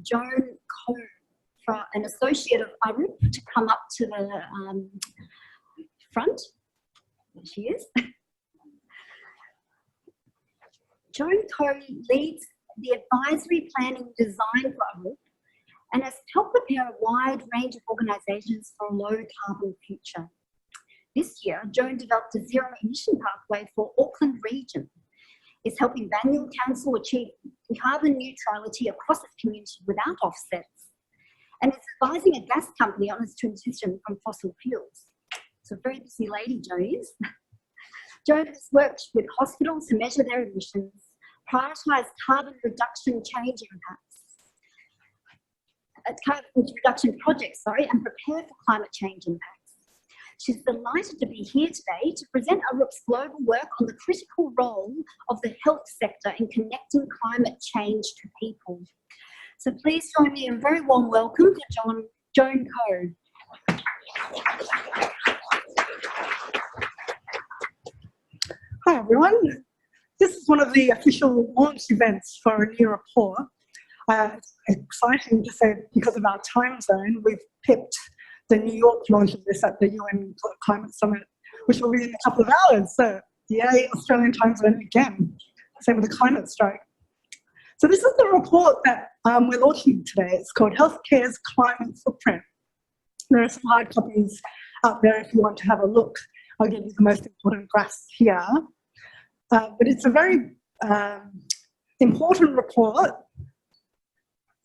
Joan Ko, an associate of Arup, to come up to the front. There she is. Joan Ko leads the advisory planning design for Arup and has helped prepare a wide range of organisations for a low-carbon future. This year, Joan developed a zero-emission pathway for Auckland region. It's helping Banyule Council achieve carbon neutrality across its community without offsets. And it's advising a gas company on its transition from fossil fuels. It's a very busy lady, Joan is. Joan has worked with hospitals to measure their emissions, prioritise carbon reduction change impacts, carbon reduction projects, and prepare for climate change impacts. She's delighted to be here today to present Arup's global work on the critical role of the health sector in connecting climate change to people. So please join me in a very warm welcome to Joan Ko. Hi everyone. This is one of the official launch events for a new report. It's exciting to say because of our time zone, we've picked the New York launch of this at the UN Climate Summit, which will be in a couple of hours. So yay, Australian time zone again. Same with the climate strike. So this is the report that we're launching today. It's called Healthcare's Climate Footprint. There are some hard copies out there if you want to have a look. I'll give you the most important graphs here. But it's a very important report.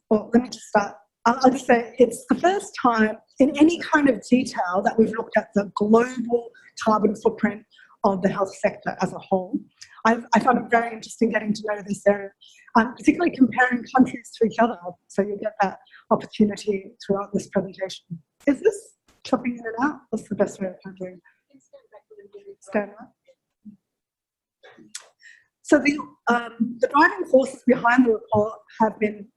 Well, let me just start. I'll just say it's the first time in any kind of detail that we've looked at the global carbon footprint of the health sector as a whole. I found it very interesting getting to know this area, particularly comparing countries to each other, so you get that opportunity throughout this presentation. Is this chopping in and out? What's the best way of doing it? Stand up. So the driving forces behind the report have been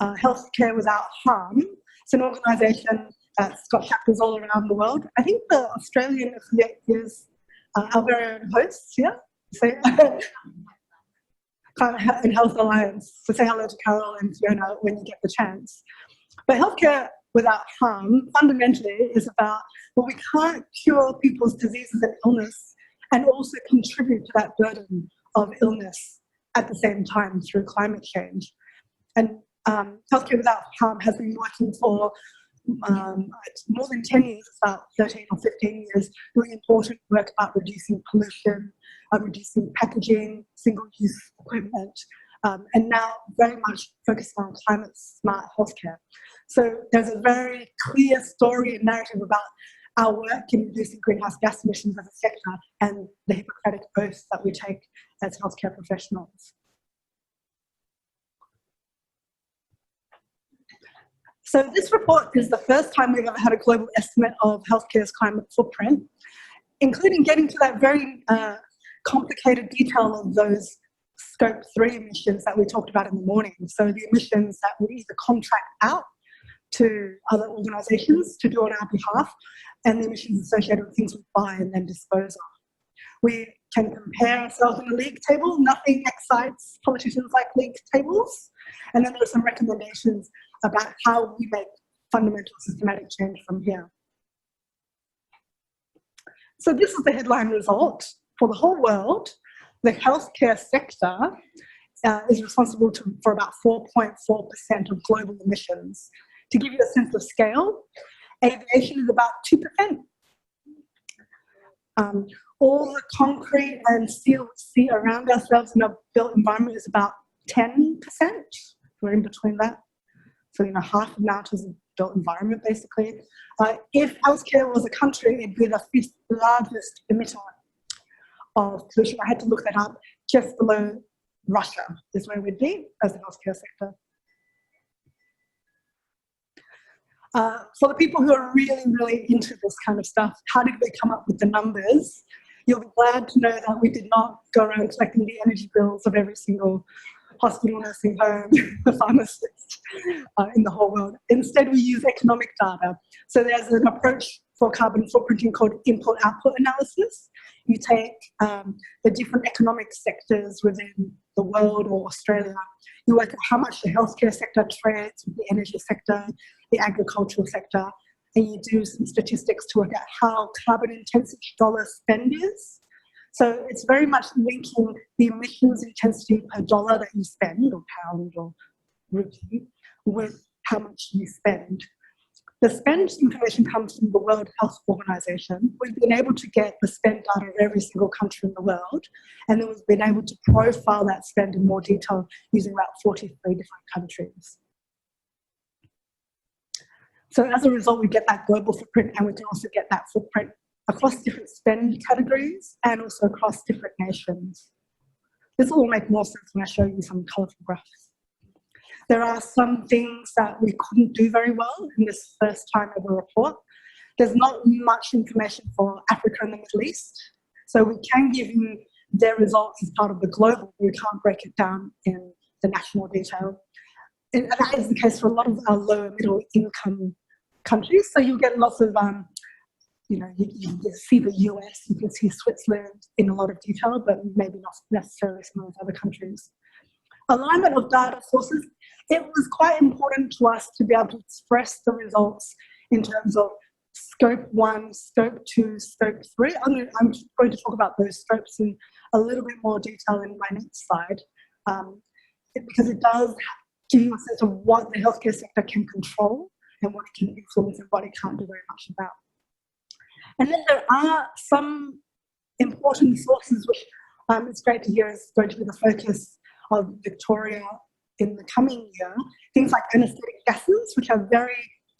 Healthcare Without Harm. It's an organisation that's got chapters all around the world. I think the Australian affiliate is our very own hosts here. So, and Health Alliance. So say hello to Carol and Fiona when you get the chance. But Healthcare Without Harm fundamentally is about, well, we can't cure people's diseases and illness and also contribute to that burden of illness at the same time through climate change. And Healthcare Without Harm has been working for more than 10 years, about 13 or 15 years, doing important work about reducing pollution, reducing packaging, single-use equipment, and now very much focused on climate-smart healthcare. So there's a very clear story and narrative about our work in reducing greenhouse gas emissions as a sector and the Hippocratic oath that we take as healthcare professionals. So this report is the first time we've ever had a global estimate of healthcare's climate footprint, including getting to that very complicated detail of those scope 3 emissions that we talked about in the morning. So the emissions that we either contract out to other organisations to do on our behalf, and the emissions associated with things we buy and then dispose of. We can compare ourselves in a league table. Nothing excites politicians like league tables. And then there are some recommendations about how we make fundamental systematic change from here. So this is the headline result. For the whole world, the healthcare sector is responsible for about 4.4% of global emissions. To give you a sense of scale, aviation is about 2%. All the concrete and steel we see around ourselves in a built environment is about 10%. We're in between that. So, half of now is a built environment, basically. If healthcare was a country, it'd be the 5th largest emitter of pollution. I had to look that up. Just below Russia is where we'd be as a healthcare sector. For the people who are really, really into this kind of stuff, how did we come up with the numbers? You'll be glad to know that we did not go around collecting the energy bills of every single hospital, nursing home, pharmacist in the whole world. Instead, we use economic data. So there's an approach for carbon footprinting called input-output analysis. You take the different economic sectors within the world or Australia, You work out how much the healthcare sector trades with the energy sector, the agricultural sector, and you do some statistics to work out how carbon intensive dollar spend is. So it's very much linking the emissions intensity per dollar that you spend, or pound or rupee, with how much you spend. The spend information comes from the World Health Organization. We've been able to get the spend data of every single country in the world, and then we've been able to profile that spend in more detail using about 43 different countries. So as a result, we get that global footprint, and we can also get that footprint across different spend categories and also across different nations. This will make more sense when I show you some colourful graphs. There are some things that we couldn't do very well in this first time ever report. There's not much information for Africa and the Middle East, so we can give you their results as part of the global, but we can't break it down in the national detail. And that is the case for a lot of our lower middle income countries. So you'll get lots of, you see the US, you can see Switzerland in a lot of detail, but maybe not necessarily some of those other countries. Alignment of data sources, it was quite important to us to be able to express the results in terms of scope 1, scope 2, scope 3. I'm going to talk about those scopes in a little bit more detail in my next slide, because it does give you a sense of what the healthcare sector can control and what it can influence and what it can't do very much about. And then there are some important sources which it's great to hear is going to be the focus of Victoria in the coming year. Things like anesthetic gases, which are very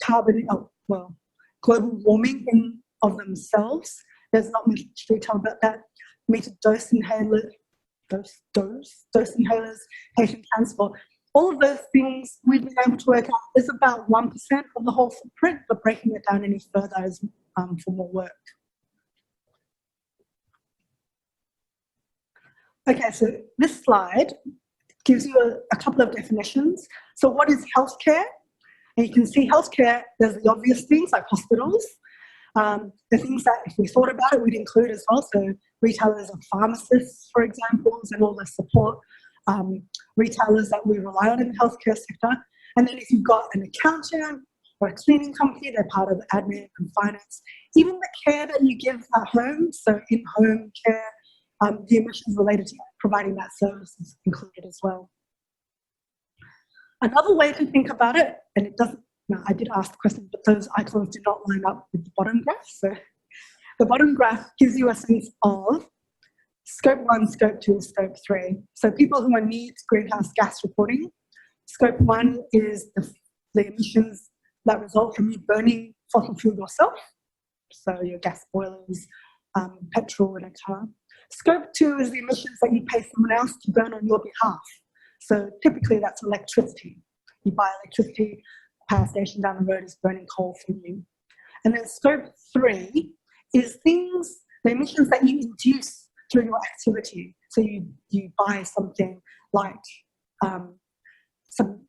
global warming in of themselves. There's not much detail about that. Metered dose inhalers, patient transport. All of those things we've been able to work out is about 1% of the whole footprint, but breaking it down any further is for more work. Okay, so this slide gives you a couple of definitions. So what is healthcare? And you can see healthcare, there's the obvious things like hospitals, the things that if we thought about it, we'd include as well. So retailers of pharmacists, for example, and all the support retailers that we rely on in the healthcare sector. And then if you've got an accountant or a cleaning company, they're part of admin and finance. Even the care that you give at home, so in-home care, the emissions related to providing that service is included as well. Another way to think about it, and it doesn't, no, I did ask the question, but those icons do not line up with the bottom graph. So the bottom graph gives you a sense of scope 1, scope 2, scope 3. So people who need greenhouse gas reporting, scope 1 is the emissions that result from you burning fossil fuel yourself. So your gas boilers, petrol in a car. Scope 2 is the emissions that you pay someone else to burn on your behalf. So typically that's electricity. You buy electricity, power station down the road is burning coal for you. And then scope 3 is things, the emissions that you induce through your activity. So you buy something like some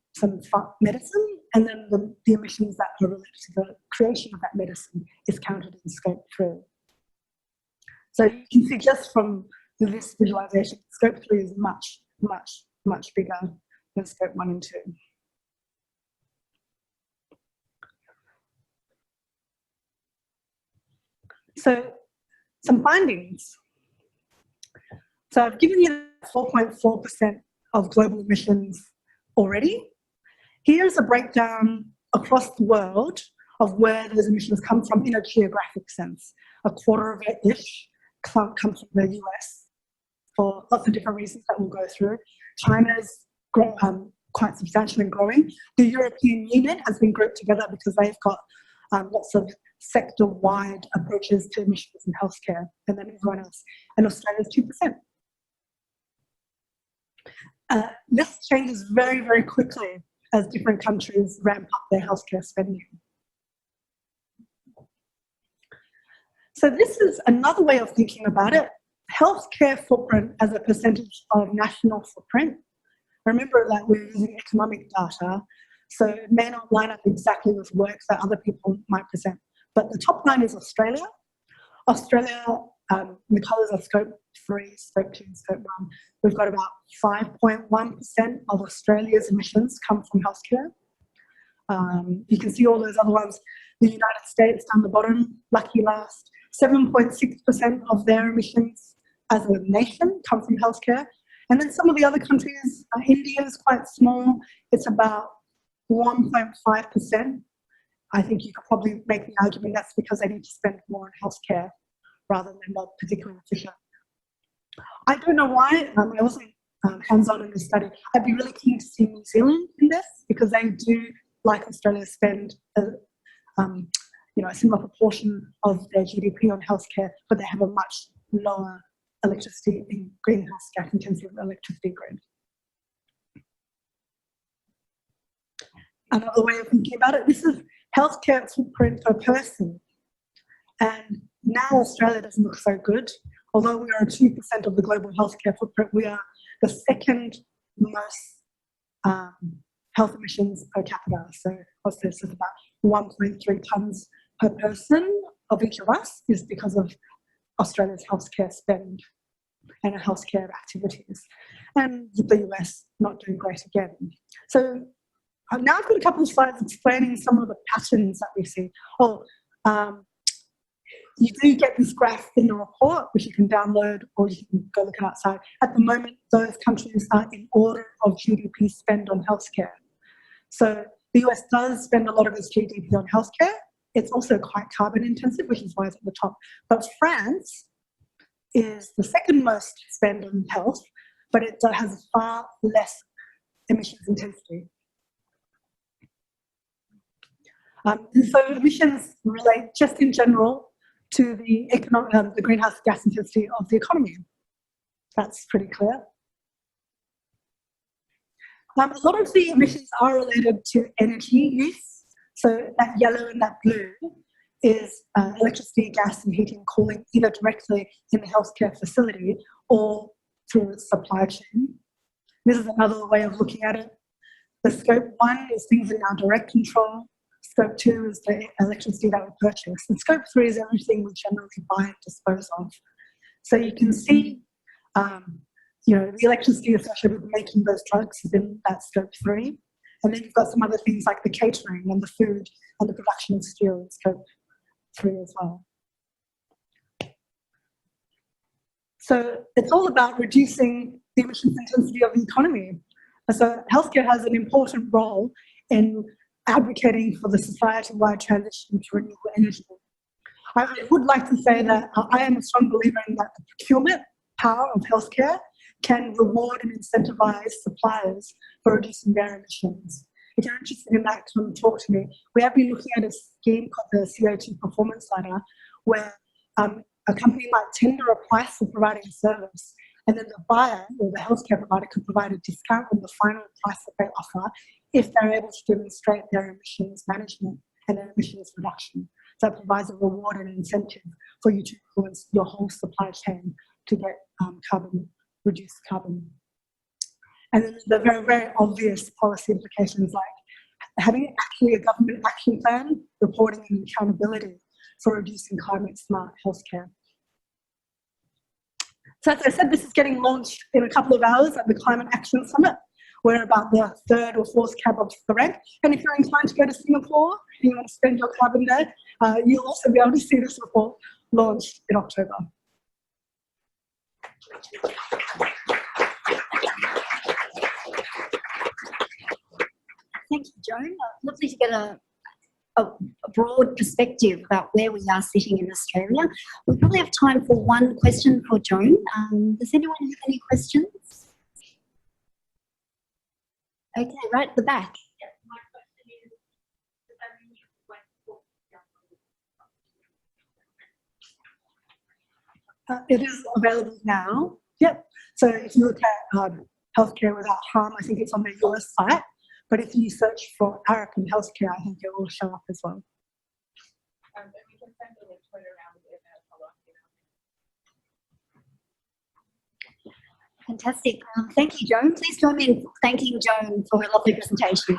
medicine, and then the emissions that are related to the creation of that medicine is counted in scope 3. So you can see just from this visualization, scope 3 is much, much, much bigger than scope 1 and 2. So some findings. So I've given you 4.4% of global emissions already. Here's a breakdown across the world of where those emissions come from in a geographic sense. A quarter of it-ish comes from the US for lots of different reasons that we'll go through. China's quite substantial and growing. The European Union has been grouped together because they've got lots of sector-wide approaches to emissions in healthcare, and then everyone else. And Australia's 2%. This changes very, very quickly as different countries ramp up their healthcare spending. So this is another way of thinking about it. Healthcare footprint as a percentage of national footprint. Remember that we're using economic data, so it may not line up exactly with work that other people might present. But the top line is Australia. Australia the colours are scope 3, scope 2, scope 1. We've got about 5.1% of Australia's emissions come from healthcare. You can see all those other ones. The United States down the bottom, lucky last, 7.6% of their emissions as a nation come from healthcare. And then some of the other countries, India is quite small. It's about 1.5%. I think you could probably make the argument that's because they need to spend more on healthcare rather than not particularly efficient. I don't know why. I wasn't hands-on in this study. I'd be really keen to see New Zealand in this because they do, like Australia, spend a similar proportion of their GDP on healthcare, but they have a much lower electricity and greenhouse gas intensive electricity grid. Another way of thinking about it, this is healthcare footprint per person. And now Australia doesn't look so good. Although we are 2% of the global healthcare footprint, we are the second most health emissions per capita. So what's this? It's about 1.3 tonnes per person of each of us is because of Australia's healthcare spend and healthcare activities. And the US not doing great again. So now I've got a couple of slides explaining some of the patterns that we see. You do get this graph in the report, which you can download or you can go look at outside. At the moment, those countries are in order of GDP spend on healthcare. So the US does spend a lot of its GDP on healthcare. It's also quite carbon intensive, which is why it's at the top. But France is the second most spend on health, but it has far less emissions intensity. So emissions relate just in general to the greenhouse gas intensity of the economy. That's pretty clear. A lot of the emissions are related to energy use. So that yellow and that blue is electricity, gas and heating and cooling, either directly in the healthcare facility or through its supply chain. This is another way of looking at it. The scope 1 is things in our direct control. Scope 2 is the electricity that we purchase. And scope 3 is everything we generally buy and dispose of. So you can see, the electricity associated with making those drugs is in that scope 3. And then you've got some other things like the catering and the food and the production of steel in scope 3 as well. So it's all about reducing the emissions intensity of the economy. And so healthcare has an important role in advocating for the society-wide transition to renewable energy. I would like to say that I am a strong believer in that the procurement power of healthcare can reward and incentivize suppliers for reducing their emissions. If you're interested in that, come and talk to me. We have been looking at a scheme called the CO2 Performance Ladder, where a company might tender a price for providing a service, and then the buyer or the healthcare provider could provide a discount on the final price that they offer if they're able to demonstrate their emissions management and their emissions reduction. So it provides a reward and incentive for you to influence your whole supply chain to get reduced carbon. And then the very, very obvious policy implications like having actually a government action plan, reporting and accountability for reducing climate smart healthcare. So as I said, this is getting launched in a couple of hours at the Climate Action Summit. We're about the 3rd or 4th cab off the rank. And if you're inclined to go to Singapore and you want to spend your carbon there, you'll also be able to see this report launched in October. Thank you, Joan. Lovely to get a broad perspective about where we are sitting in Australia. We probably have time for one question for Joan. Does anyone have any questions? Okay, right at the back. Yes, my question is, does that mean you went for It is available now. Yep. So if you look at healthcare without harm, I think it's on the US site. But if you search for Arup and healthcare, I think it will show up as well. and we can send a link Twitter around it and follow up. Fantastic. Thank you, Joan. Please join me in thanking Joan for her lovely presentation.